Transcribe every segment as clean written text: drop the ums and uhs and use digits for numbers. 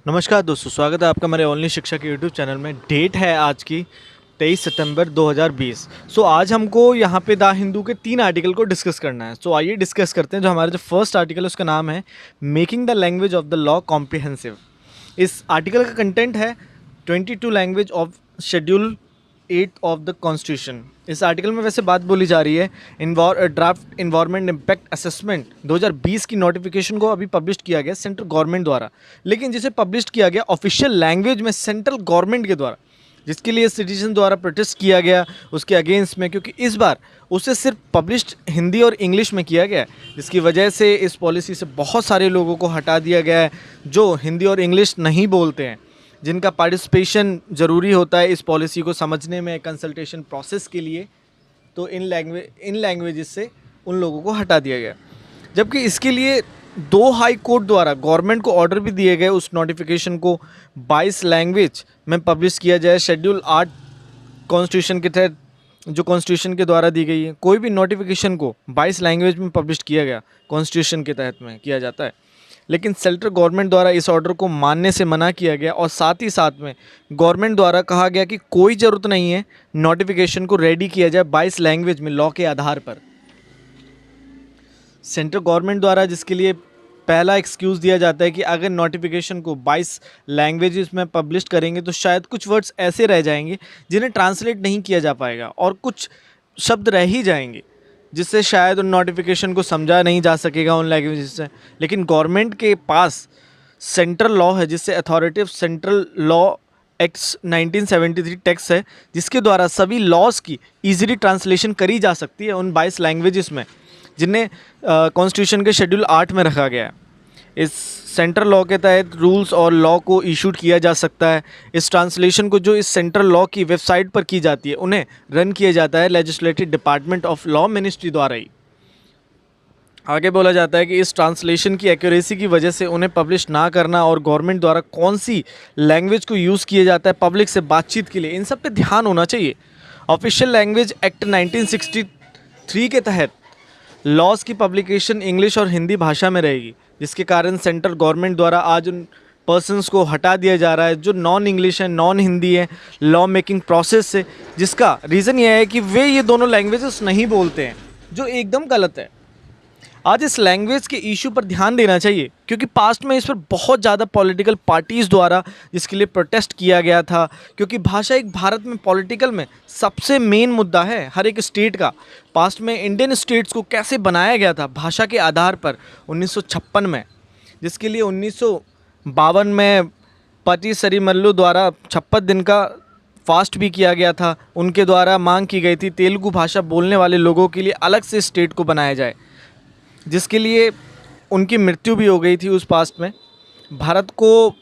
नमस्कार दोस्तों, स्वागत है आपका मेरे ओनली शिक्षा के यूट्यूब चैनल में। डेट है आज की 23 सितंबर 2020। आज हमको यहाँ पे द हिंदू के 3 आर्टिकल को डिस्कस करना है। आइए डिस्कस करते हैं। जो हमारा जो फर्स्ट आर्टिकल है उसका नाम है making the language of the law comprehensive. इस आर्टिकल का कंटेंट है 22 language of schedule 8 of the constitution. इस आर्टिकल में वैसे बात बोली जा रही है ड्राफ्ट इन्वायरमेंट इम्पैक्ट असेसमेंट 2020 की नोटिफिकेशन को अभी पब्लिश किया गया सेंट्रल गवर्नमेंट द्वारा, लेकिन जिसे पब्लिश किया गया ऑफिशियल लैंग्वेज में सेंट्रल गवर्नमेंट के द्वारा, जिसके लिए सिटीजन द्वारा प्रोटेस्ट किया गया उसके अगेंस्ट में, क्योंकि इस बार उसे सिर्फ पब्लिश्ड हिंदी और इंग्लिश में किया गया है, जिसकी वजह से इस पॉलिसी से बहुत सारे लोगों को हटा दिया गया है जो हिंदी और इंग्लिश नहीं बोलते हैं, जिनका पार्टिसिपेशन ज़रूरी होता है इस पॉलिसी को समझने में कंसल्टेशन प्रोसेस के लिए। तो इन लैंग्वेजेस से उन लोगों को हटा दिया गया, जबकि इसके लिए 2 हाई कोर्ट द्वारा गवर्नमेंट को ऑर्डर भी दिए गए उस नोटिफिकेशन को 22 लैंग्वेज में पब्लिश किया जाए। शेड्यूल 8 कॉन्स्टिट्यूशन के तहत, जो कॉन्स्टिट्यूशन के द्वारा दी गई है, कोई भी नोटिफिकेशन को 22 लैंग्वेज में पब्लिश किया गया कॉन्स्टिट्यूशन के तहत में किया जाता है, लेकिन सेंट्रल गवर्नमेंट द्वारा इस ऑर्डर को मानने से मना किया गया। और साथ ही साथ में गवर्नमेंट द्वारा कहा गया कि कोई ज़रूरत नहीं है नोटिफिकेशन को रेडी किया जाए 22 लैंग्वेज में लॉ के आधार पर। सेंट्रल गवर्नमेंट द्वारा जिसके लिए पहला एक्सक्यूज़ दिया जाता है कि अगर नोटिफिकेशन को 22 लैंग्वेजेस में पब्लिश करेंगे तो शायद कुछ वर्ड्स ऐसे रह जाएंगे जिन्हें ट्रांसलेट नहीं किया जा पाएगा, और कुछ शब्द रह ही जाएंगे जिससे शायद उन नोटिफिकेशन को समझा नहीं जा सकेगा उन लैंग्वेजेस से। लेकिन गवर्नमेंट के पास सेंट्रल लॉ है, जिससे authority of central law act 1973 text है, जिसके द्वारा सभी लॉज की इजीली ट्रांसलेशन करी जा सकती है उन 22 लैंग्वेजेस में जिन्हें कॉन्स्टिट्यूशन के शेड्यूल 8 में रखा गया है। इस सेंट्रल लॉ के तहत रूल्स और लॉ को इशूड किया जा सकता है। इस ट्रांसलेशन को जो इस सेंट्रल लॉ की वेबसाइट पर की जाती है उन्हें रन किया जाता है legislative department of law ministry द्वारा ही। आगे बोला जाता है कि इस ट्रांसलेशन की एक्यूरेसी की वजह से उन्हें पब्लिश ना करना और गवर्नमेंट द्वारा कौन सी लैंग्वेज को यूज़ किया जाता है पब्लिक से बातचीत के लिए, इन सब पे ध्यान होना चाहिए। ऑफिशियल लैंग्वेज एक्ट 1963 के तहत लॉज की पब्लिकेशन इंग्लिश और हिंदी भाषा में रहेगी, जिसके कारण सेंट्रल गवर्नमेंट द्वारा आज उन पर्सन्स को हटा दिया जा रहा है जो नॉन इंग्लिश है, नॉन हिंदी है लॉ मेकिंग प्रोसेस से, जिसका रीज़न यह है कि वे ये दोनों लैंग्वेजेस नहीं बोलते हैं, जो एकदम गलत है। आज इस लैंग्वेज के इशू पर ध्यान देना चाहिए, क्योंकि पास्ट में इस पर बहुत ज़्यादा पॉलिटिकल पार्टीज़ द्वारा इसके लिए प्रोटेस्ट किया गया था, क्योंकि भाषा एक भारत में पॉलिटिकल में सबसे मेन मुद्दा है हर एक स्टेट का। पास्ट में इंडियन स्टेट्स को कैसे बनाया गया था भाषा के आधार पर 1956 में, जिसके लिए 1952 में पति सरीमल्लू द्वारा 56 दिन का फास्ट भी किया गया था। उनके द्वारा मांग की गई थी तेलुगु भाषा बोलने वाले लोगों के लिए अलग से स्टेट को बनाया जाए, जिसके लिए उनकी मृत्यु भी हो गई थी उस पास्ट में। भारत को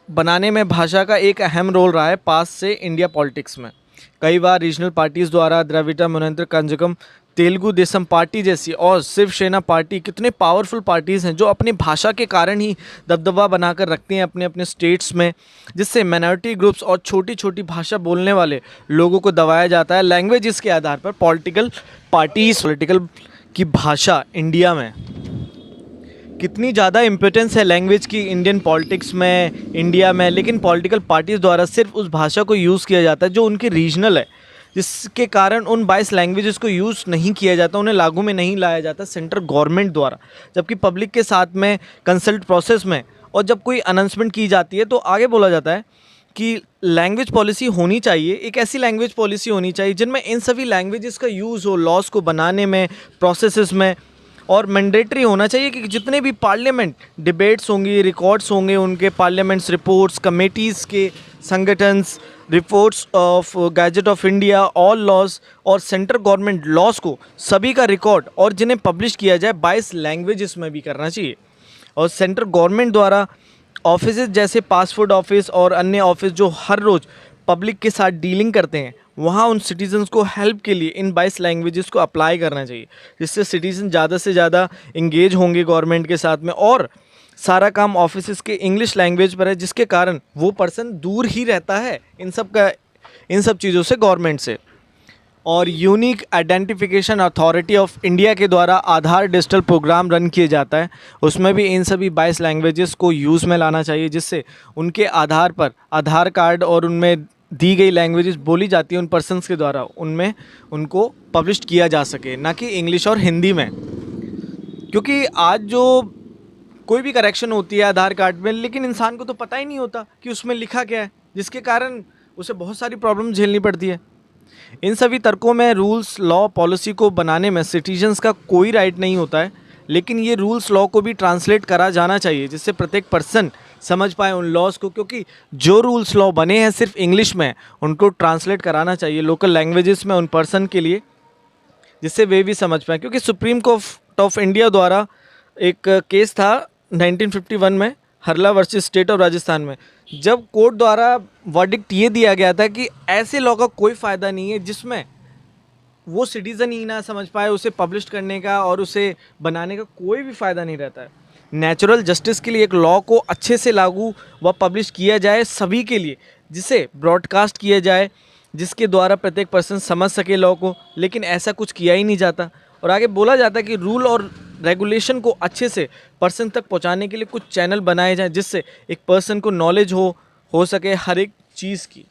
बनाने में भाषा का एक अहम रोल रहा है पास्ट से इंडिया पॉलिटिक्स में। कई बार रीजनल पार्टीज़ द्वारा द्रविड़ मुनेत्र कंजगम, तेलुगु देशम पार्टी जैसी और शिवसेना पार्टी कितने पावरफुल पार्टीज़ हैं जो अपनी भाषा के कारण ही दबदबा बनाकर रखती हैं अपने अपने स्टेट्स में, जिससे माइनॉरिटी ग्रुप्स और छोटी छोटी भाषा बोलने वाले लोगों को दबाया जाता है लैंग्वेजेस के आधार पर। पॉलिटिकल की भाषा इंडिया में कितनी ज़्यादा इम्पोर्टेंस है लैंग्वेज की इंडियन पॉलिटिक्स में, इंडिया में, लेकिन पॉलिटिकल पार्टीज़ द्वारा सिर्फ उस भाषा को यूज़ किया जाता है जो उनकी रीजनल है, जिसके कारण उन 22 लैंग्वेजेस को यूज़ नहीं किया जाता, उन्हें लागू में नहीं लाया जाता सेंट्रल गवर्नमेंट द्वारा। जबकि पब्लिक के साथ में कंसल्ट प्रोसेस में और जब कोई अनाउंसमेंट की जाती है तो आगे बोला जाता है कि लैंग्वेज पॉलिसी होनी चाहिए, एक ऐसी लैंग्वेज पॉलिसी होनी चाहिए जिनमें इन सभी लैंग्वेजेस का यूज़ हो लॉज को बनाने में, प्रोसेसेस में, और मैंडेटरी होना चाहिए कि जितने भी पार्लियामेंट डिबेट्स होंगी, रिकॉर्ड्स होंगे उनके, पार्लियामेंट्स रिपोर्ट्स, कमेटीज़ के संगठन्स, reports of gazette of India, all laws और सेंट्रल गवर्नमेंट लॉज को सभी का रिकॉर्ड और जिन्हें पब्लिश किया जाए 22 लैंग्वेजेस में भी करना चाहिए। और सेंट्रल गवर्नमेंट द्वारा ऑफिस जैसे पासपोर्ट ऑफिस और अन्य ऑफिस जो हर रोज़ पब्लिक के साथ डीलिंग करते हैं, वहाँ उन सिटीजन्स को हेल्प के लिए इन 22 लैंग्वेजेस को अप्लाई करना चाहिए, जिससे सिटीजन ज़्यादा से ज़्यादा इंगेज होंगे गवर्नमेंट के साथ में। और सारा काम ऑफिस के इंग्लिश लैंग्वेज पर है, जिसके कारण वो पर्सन दूर ही रहता है इन सब चीज़ों से, गवर्नमेंट से। और unique identification authority of India के द्वारा आधार डिजिटल प्रोग्राम रन किया जाता है। उसमें भी इन सभी 22 लैंग्वेजेस को यूज़ में लाना चाहिए, जिससे उनके आधार पर आधार कार्ड और उनमें दी गई लैंग्वेजेस बोली जाती हैं उन पर्सन्स के द्वारा, उनमें उनको पब्लिश किया जा सके, ना कि इंग्लिश और हिंदी में। क्योंकि आज जो कोई भी करेक्शन होती है आधार कार्ड में, लेकिन इंसान को तो पता ही नहीं होता कि उसमें लिखा क्या है, जिसके कारण उसे बहुत सारी प्रॉब्लम झेलनी पड़ती है। इन सभी तर्कों में रूल्स लॉ पॉलिसी को बनाने में सिटीजन्स का कोई राइट नहीं होता है, लेकिन ये रूल्स लॉ को भी ट्रांसलेट करा जाना चाहिए, जिससे प्रत्येक पर्सन समझ पाए उन लॉज को। क्योंकि जो रूल्स लॉ बने हैं सिर्फ इंग्लिश में, उनको ट्रांसलेट कराना चाहिए लोकल लैंग्वेजेस में उन पर्सन के लिए, जिससे वे भी समझ पाए। क्योंकि सुप्रीम कोर्ट ऑफ इंडिया द्वारा एक केस था 1951 में, हरला वर्सेस स्टेट ऑफ राजस्थान में, जब कोर्ट द्वारा वर्डिक्ट ये दिया गया था कि ऐसे लॉ का कोई फ़ायदा नहीं है जिसमें वो सिटीज़न ही ना समझ पाए, उसे पब्लिश करने का और उसे बनाने का कोई भी फ़ायदा नहीं रहता है। नेचुरल जस्टिस के लिए एक लॉ को अच्छे से लागू व पब्लिश किया जाए सभी के लिए, जिसे ब्रॉडकास्ट किया जाए, जिसके द्वारा प्रत्येक पर्सन समझ सके लॉ को, लेकिन ऐसा कुछ किया ही नहीं जाता। और आगे बोला जाता है कि रूल और रेगुलेशन को अच्छे से पर्सन तक पहुंचाने के लिए कुछ चैनल बनाए जाएं, जिससे एक पर्सन को नॉलेज हो सके हर एक चीज़ की।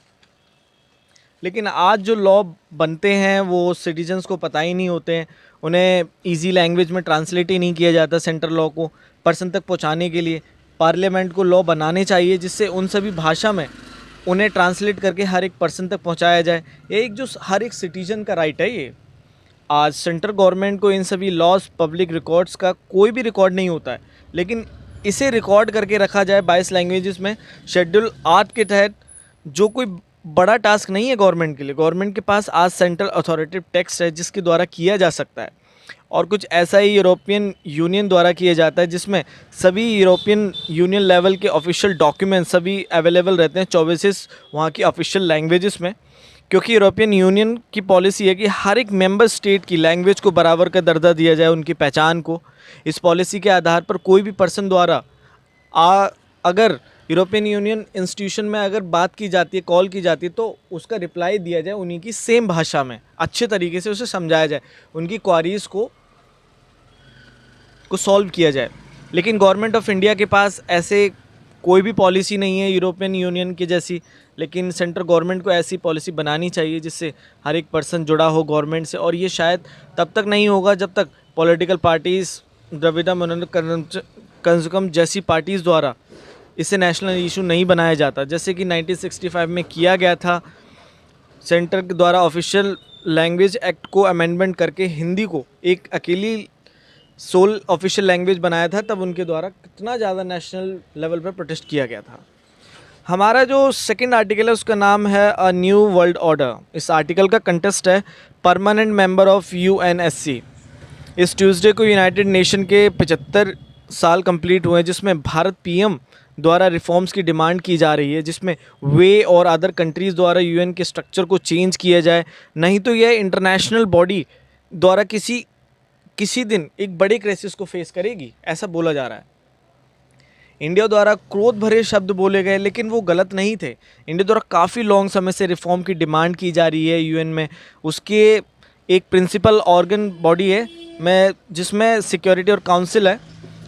लेकिन आज जो लॉ बनते हैं वो सिटीजन्स को पता ही नहीं होते हैं, उन्हें इजी लैंग्वेज में ट्रांसलेट ही नहीं किया जाता सेंट्रल लॉ को पर्सन तक पहुंचाने के लिए। पार्लियामेंट को लॉ बनाने चाहिए जिससे उन सभी भाषा में उन्हें ट्रांसलेट करके हर एक पर्सन तक पहुंचाया जाए। ये एक जो हर एक सिटीजन का राइट है। ये आज सेंट्रल गवर्नमेंट को इन सभी लॉज पब्लिक रिकॉर्ड्स का कोई भी रिकॉर्ड नहीं होता है, लेकिन इसे रिकॉर्ड करके रखा जाए 22 लैंग्वेजेस में शेड्यूल 8 के तहत, जो कोई बड़ा टास्क नहीं है गवर्नमेंट के लिए। गवर्नमेंट के पास आज सेंट्रल अथॉरिटेटिव टेक्स्ट है जिसके द्वारा किया जा सकता है, और कुछ ऐसा ही यूरोपियन यूनियन द्वारा किया जाता है, जिसमें सभी यूरोपियन यूनियन लेवल के ऑफिशियल डॉक्यूमेंट सभी अवेलेबल रहते हैं 24 वहाँ की ऑफिशियल लैंग्वेजेस में। क्योंकि यूरोपियन यूनियन की पॉलिसी है कि हर एक मेंबर स्टेट की लैंग्वेज को बराबर का दर्जा दिया जाए, उनकी पहचान को। इस पॉलिसी के आधार पर कोई भी पर्सन द्वारा अगर यूरोपियन यूनियन इंस्टीट्यूशन में अगर बात की जाती है, कॉल की जाती है, तो उसका रिप्लाई दिया जाए उन्हीं की सेम भाषा में, अच्छे तरीके से उसे समझाया जाए, उनकी क्वारीज को सॉल्व किया जाए। लेकिन गवर्नमेंट ऑफ इंडिया के पास ऐसे कोई भी पॉलिसी नहीं है यूरोपियन यूनियन की जैसी। लेकिन सेंट्रल गवर्नमेंट को ऐसी पॉलिसी बनानी चाहिए जिससे हर एक पर्सन जुड़ा हो गवर्नमेंट से, और ये शायद तब तक नहीं होगा जब तक पॉलिटिकल पार्टीज़, द्रविड़ मुनेत्र कज़गम जैसी पार्टीज़ द्वारा इसे नेशनल इशू नहीं बनाया जाता, जैसे कि 1965 में किया गया था। सेंटर के द्वारा ऑफिशियल लैंग्वेज एक्ट को अमेंडमेंट करके हिंदी को एक अकेली सोल ऑफिशियल लैंग्वेज बनाया था, तब उनके द्वारा कितना ज़्यादा नेशनल लेवल पर प्रोटेस्ट किया गया था। हमारा जो सेकंड आर्टिकल है उसका नाम है अ न्यू वर्ल्ड ऑर्डर। इस आर्टिकल का कंटेस्ट है परमानेंट मेंबर ऑफ यूएनएससी। इस ट्यूसडे को यूनाइटेड नेशन के 75 साल कंप्लीट हुए हैं, जिसमें भारत पीएम द्वारा रिफॉर्म्स की डिमांड की जा रही है, जिसमें वे और अदर कंट्रीज़ द्वारा यूएन के स्ट्रक्चर को चेंज किया जाए, नहीं तो यह इंटरनेशनल बॉडी द्वारा किसी दिन एक बड़े क्राइसिस को फेस करेगी, ऐसा बोला जा रहा है। इंडिया द्वारा क्रोध भरे शब्द बोले गए, लेकिन वो गलत नहीं थे। इंडिया द्वारा काफ़ी लॉन्ग समय से रिफॉर्म की डिमांड की जा रही है यूएन में। उसके एक प्रिंसिपल ऑर्गन बॉडी है जिसमें सिक्योरिटी और काउंसिल है,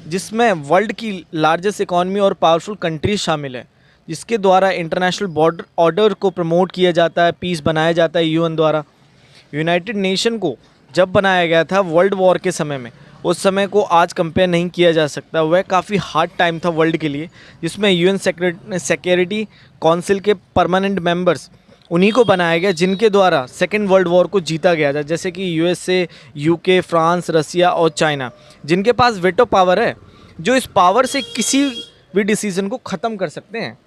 जिसमें वर्ल्ड की लार्जेस्ट इकॉनमी और पावरफुल कंट्रीज शामिल है, जिसके द्वारा इंटरनेशनल बॉर्डर ऑर्डर को प्रमोट किया जाता है, पीस बनाया जाता है यूएन द्वारा। यूनाइटेड नेशन को जब बनाया गया था वर्ल्ड वॉर के समय में, उस समय को आज कंपेयर नहीं किया जा सकता। वह काफ़ी हार्ड टाइम था वर्ल्ड के लिए, जिसमें यूएन सिक्योरिटी काउंसिल के परमानेंट मेंबर्स उन्हीं को बनाया गया जिनके द्वारा सेकेंड वर्ल्ड वॉर को जीता गया था, जैसे कि यूएसए, यूके, फ्रांस, रसिया और चाइना, जिनके पास वेटो पावर है, जो इस पावर से किसी भी डिसीजन को ख़त्म कर सकते हैं।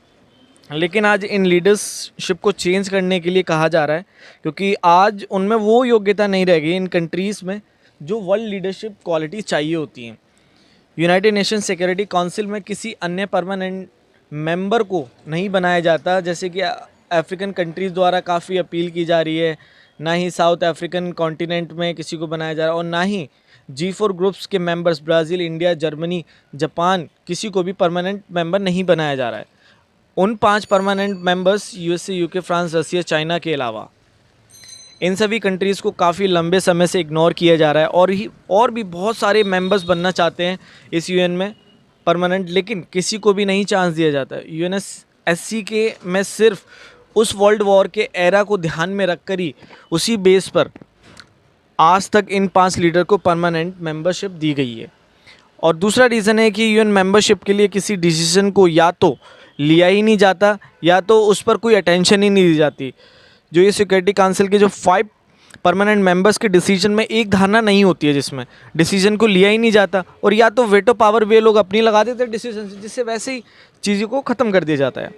लेकिन आज इन लीडरशिप को चेंज करने के लिए कहा जा रहा है, क्योंकि आज उनमें वो योग्यता नहीं रह गई इन कंट्रीज़ में जो वर्ल्ड लीडरशिप क्वालिटी चाहिए होती हैं। यूनाइटेड नेशन सिक्योरिटी काउंसिल में किसी अन्य परमानेंट मेंबर को नहीं बनाया जाता, जैसे कि अफ्रीकन कंट्रीज़ द्वारा काफ़ी अपील की जा रही है। ना ही साउथ अफ्रीकन कॉन्टिनेंट में किसी को बनाया जा रहा है, और ना ही G4 ग्रुप्स के members Brazil, India, Germany, Japan, किसी को भी परमानेंट मेंबर नहीं बनाया जा रहा है। उन 5 permanent members USA, UK, France, Russia, China के अलावा। इन सभी कंट्रीज़ को काफ़ी लंबे समय से इग्नोर किया जा रहा है, और भी बहुत सारे मेंबर्स बनना चाहते हैं इस यूएन में परमानेंट, लेकिन किसी को भी नहीं चांस दिया जाता है। यूएनएससी के में सिर्फ उस वर्ल्ड वॉर के एरा को ध्यान में रखकर ही उसी बेस पर आज तक इन 5 लीडर को परमानेंट मेंबरशिप दी गई है। और दूसरा रीज़न है कि यूएन मेंबरशिप के लिए किसी डिसीजन को या तो लिया ही नहीं जाता या तो उस पर कोई अटेंशन ही नहीं दी जाती। जो ये सिक्योरिटी काउंसिल के जो 5 परमानेंट मेंबर्स के डिसीजन में एक धारणा नहीं होती है जिसमें डिसीजन को लिया ही नहीं जाता, और या तो वेटो पावर वे लोग अपनी लगा देते हैं डिसीजन से, जिससे वैसे ही चीज़ों को ख़त्म कर दिया जाता है।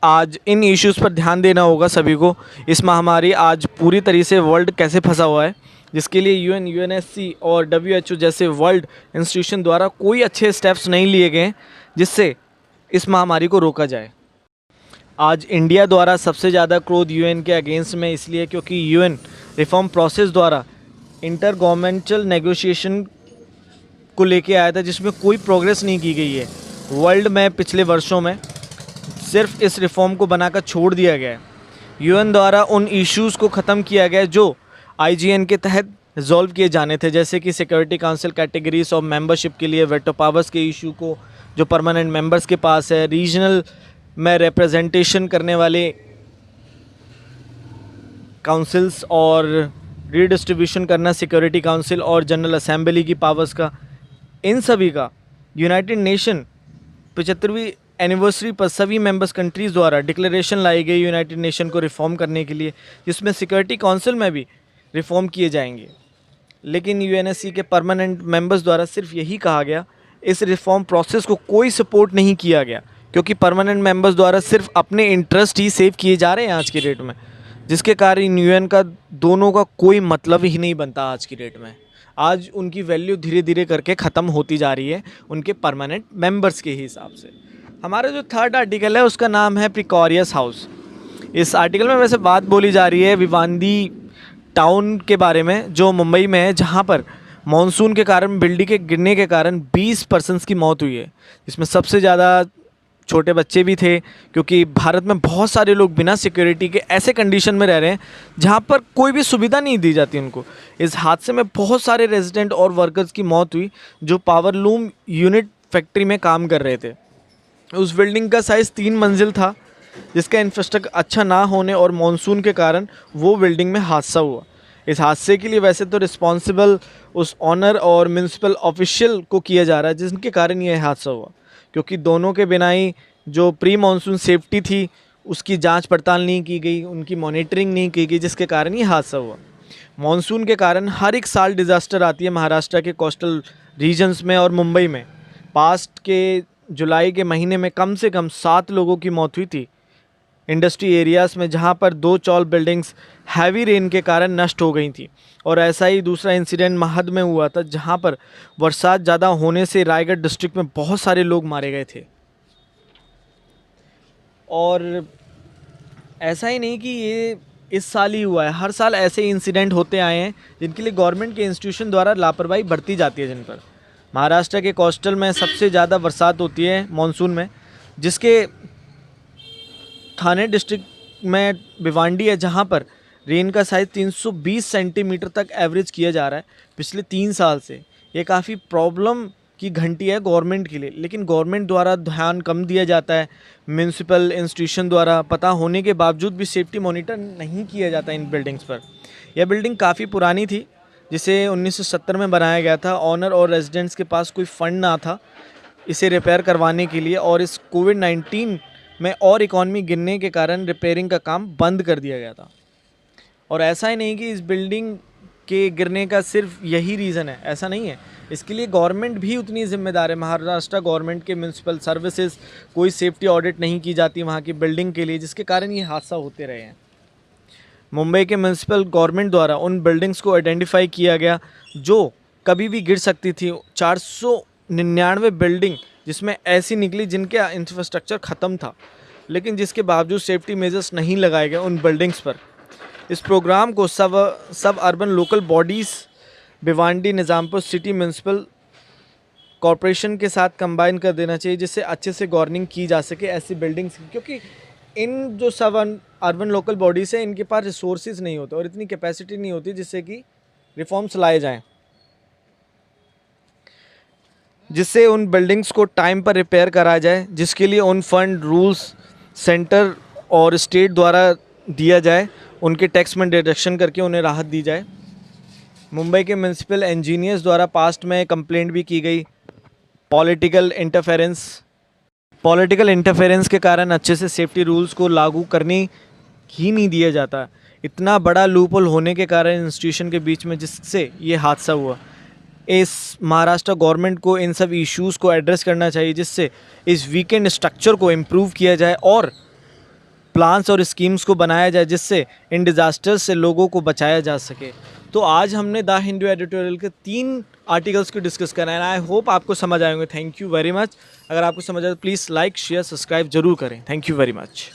आज इन इश्यूज़ पर ध्यान देना होगा सभी को। इस महामारी आज पूरी तरीके से वर्ल्ड कैसे फंसा हुआ है, जिसके लिए यूएन, यूएनएससी और डब्ल्यूएचओ जैसे वर्ल्ड इंस्टीट्यूशन द्वारा कोई अच्छे स्टेप्स नहीं लिए गए जिससे इस महामारी को रोका जाए। आज इंडिया द्वारा सबसे ज़्यादा क्रोध यूएन के अगेंस्ट में इसलिए क्योंकि यूएन रिफॉर्म प्रोसेस द्वारा इंटर गवर्नमेंटल नेगोशिएशन को लेके आया था, जिसमें कोई प्रोग्रेस नहीं की गई है वर्ल्ड में। पिछले वर्षों में सिर्फ इस रिफॉर्म को बनाकर छोड़ दिया गया है। यूएन द्वारा उन इश्यूज़ को ख़त्म किया गया जो आईजीएन के तहत रिजॉल्व किए जाने थे, जैसे कि security council categories of membership के लिए वेटो पावर्स के इशू को जो परमानेंट मेंबर्स के पास है, रीजनल में रिप्रेजेंटेशन करने वाले काउंसिल्स और रीडिस्ट्रीब्यूशन करना सिक्योरिटी काउंसिल और जनरल असेंबली की पावर्स का, इन सभी का यूनाइटेड नेशन 75वीं एनिवर्सरी पर सभी मेंबर्स कंट्रीज़ द्वारा डिक्लेरेशन लाई गई यूनाइटेड नेशन को रिफॉर्म करने के लिए, जिसमें सिक्योरिटी काउंसिल में भी रिफॉर्म किए जाएंगे। लेकिन यूएनएससी के परमानेंट मेंबर्स द्वारा सिर्फ यही कहा गया, इस रिफॉर्म प्रोसेस को कोई सपोर्ट नहीं किया गया, क्योंकि परमानेंट मेंबर्स द्वारा सिर्फ अपने इंटरेस्ट ही सेव किए जा रहे हैं आज की डेट में, जिसके कारण यूएन का दोनों का कोई मतलब ही नहीं बनता आज की डेट में। आज उनकी वैल्यू धीरे धीरे करके ख़त्म होती जा रही है उनके परमानेंट मेंबर्स के हिसाब से। हमारा जो 3rd आर्टिकल है उसका नाम है प्रिकॉरियस हाउस। इस आर्टिकल में वैसे बात बोली जा रही है भिवांडी टाउन के बारे में जो मुंबई में है, जहाँ पर मॉनसून के कारण बिल्डिंग के गिरने के कारण 20 पर्सन्स की मौत हुई है। इसमें सबसे ज़्यादा छोटे बच्चे भी थे, क्योंकि भारत में बहुत सारे लोग बिना सिक्योरिटी के ऐसे कंडीशन में रह रहे हैं जहाँ पर कोई भी सुविधा नहीं दी जाती उनको। इस हादसे में बहुत सारे रेजिडेंट और वर्कर्स की मौत हुई जो पावर लूम यूनिट फैक्ट्री में काम कर रहे थे। उस बिल्डिंग का साइज़ 3 मंजिल था, जिसका इंफ्रास्ट्रक्चर अच्छा ना होने और मॉनसून के कारण वो बिल्डिंग में हादसा हुआ। इस हादसे के लिए वैसे तो रिस्पॉन्सिबल उस ऑनर और म्यूनसिपल ऑफिशियल को किया जा रहा है, जिसके कारण ये हादसा हुआ, क्योंकि दोनों के बिना ही जो प्री मानसून सेफ्टी थी उसकी जांच पड़ताल नहीं की गई, उनकी मॉनिटरिंग नहीं की गई, जिसके कारण ये हादसा हुआ। मॉनसून के कारण हर एक साल डिज़ास्टर आती है महाराष्ट्र के कोस्टल रीजन्स में और मुंबई में। पास्ट के जुलाई के महीने में कम से कम 7 लोगों की मौत हुई थी इंडस्ट्री एरियाज़ में, जहां पर 2 चॉल बिल्डिंग्स हैवी रेन के कारण नष्ट हो गई थी। और ऐसा ही दूसरा इंसिडेंट महद में हुआ था, जहां पर बरसात ज़्यादा होने से रायगढ़ डिस्ट्रिक्ट में बहुत सारे लोग मारे गए थे। और ऐसा ही नहीं कि ये इस साल ही हुआ है, हर साल ऐसे इंसिडेंट होते आए हैं जिनके लिए गवर्नमेंट के इंस्टीट्यूशन द्वारा लापरवाही बरती जाती है। जिन पर महाराष्ट्र के कोस्टल में सबसे ज़्यादा बरसात होती है मॉनसून में, जिसके ठाणे डिस्ट्रिक्ट में भिवांडी है, जहां पर रेन का साइज़ 320 सेंटीमीटर तक एवरेज किया जा रहा है पिछले 3 साल से। ये काफ़ी प्रॉब्लम की घंटी है गवर्नमेंट के लिए, लेकिन गवर्नमेंट द्वारा ध्यान कम दिया जाता है। म्यूनसिपल इंस्टीट्यूशन द्वारा पता होने के बावजूद भी सेफ्टी मॉनिटर नहीं किया जाता इन बिल्डिंग्स पर। यह बिल्डिंग काफ़ी पुरानी थी, जिसे 1970 में बनाया गया था। ऑनर और रेजिडेंट्स के पास कोई फंड ना था इसे रिपेयर करवाने के लिए, और इस कोविड-19 में और इकॉनमी गिरने के कारण रिपेयरिंग का काम बंद कर दिया गया था। और ऐसा ही नहीं कि इस बिल्डिंग के गिरने का सिर्फ यही रीज़न है, ऐसा नहीं है। इसके लिए गवर्नमेंट भी उतनी ज़िम्मेदार है। महाराष्ट्र गवर्नमेंट के म्यूनसिपल सर्विसेज कोई सेफ्टी ऑडिट नहीं की जाती वहाँ की बिल्डिंग के लिए, जिसके कारण ये हादसा होते रहे हैं। मुंबई के म्यूनसिपल गवर्नमेंट द्वारा उन बिल्डिंग्स को आइडेंटिफाई किया गया जो कभी भी गिर सकती थी। 499 बिल्डिंग जिसमें ऐसी निकली जिनके इंफ्रास्ट्रक्चर ख़त्म था, लेकिन जिसके बावजूद सेफ्टी मेजर्स नहीं लगाए गए उन बिल्डिंग्स पर। इस प्रोग्राम को सब urban local bodies, Bhiwandi, Nizampur city municipal corporation के साथ कंबाइन कर देना चाहिए, जिससे अच्छे से गवर्निंग की जा सके ऐसी बिल्डिंग्स की। क्योंकि इन जो सब अर्बन लोकल बॉडीज़ हैं, इनके पास रिसोर्सेज नहीं होते और इतनी कैपेसिटी नहीं होती जिससे कि रिफॉर्म्स लाए जाएं, जिससे उन बिल्डिंग्स को टाइम पर रिपेयर कराया जाए, जिसके लिए उन फंड रूल्स सेंटर और स्टेट द्वारा दिया जाए, उनके टैक्स में डिडक्शन करके उन्हें राहत दी जाए। मुंबई के म्यूनसिपल इंजीनियर्स द्वारा पास्ट में कंप्लेंट भी की गई। पॉलिटिकल इंटरफेरेंस के कारण अच्छे से सेफ्टी रूल्स को लागू करने ही नहीं दिया जाता। इतना बड़ा लूपहोल होने के कारण इंस्टीट्यूशन के बीच में जिससे ये हादसा हुआ। इस महाराष्ट्र गवर्नमेंट को इन सब इश्यूज़ को एड्रेस करना चाहिए, जिससे इस वीकेंड स्ट्रक्चर को इम्प्रूव किया जाए और प्लान्स और स्कीम्स को बनाया जाए, जिससे इन डिज़ास्टर्स से लोगों को बचाया जा सके। तो आज हमने द हिंदू एडिटोरियल के 3 आर्टिकल्स को डिस्कस करा है। आई होप आपको समझ आएंगे। Thank you very much. अगर आपको समझ आए तो प्लीज़ लाइक शेयर सब्सक्राइब जरूर करें। Thank you very much.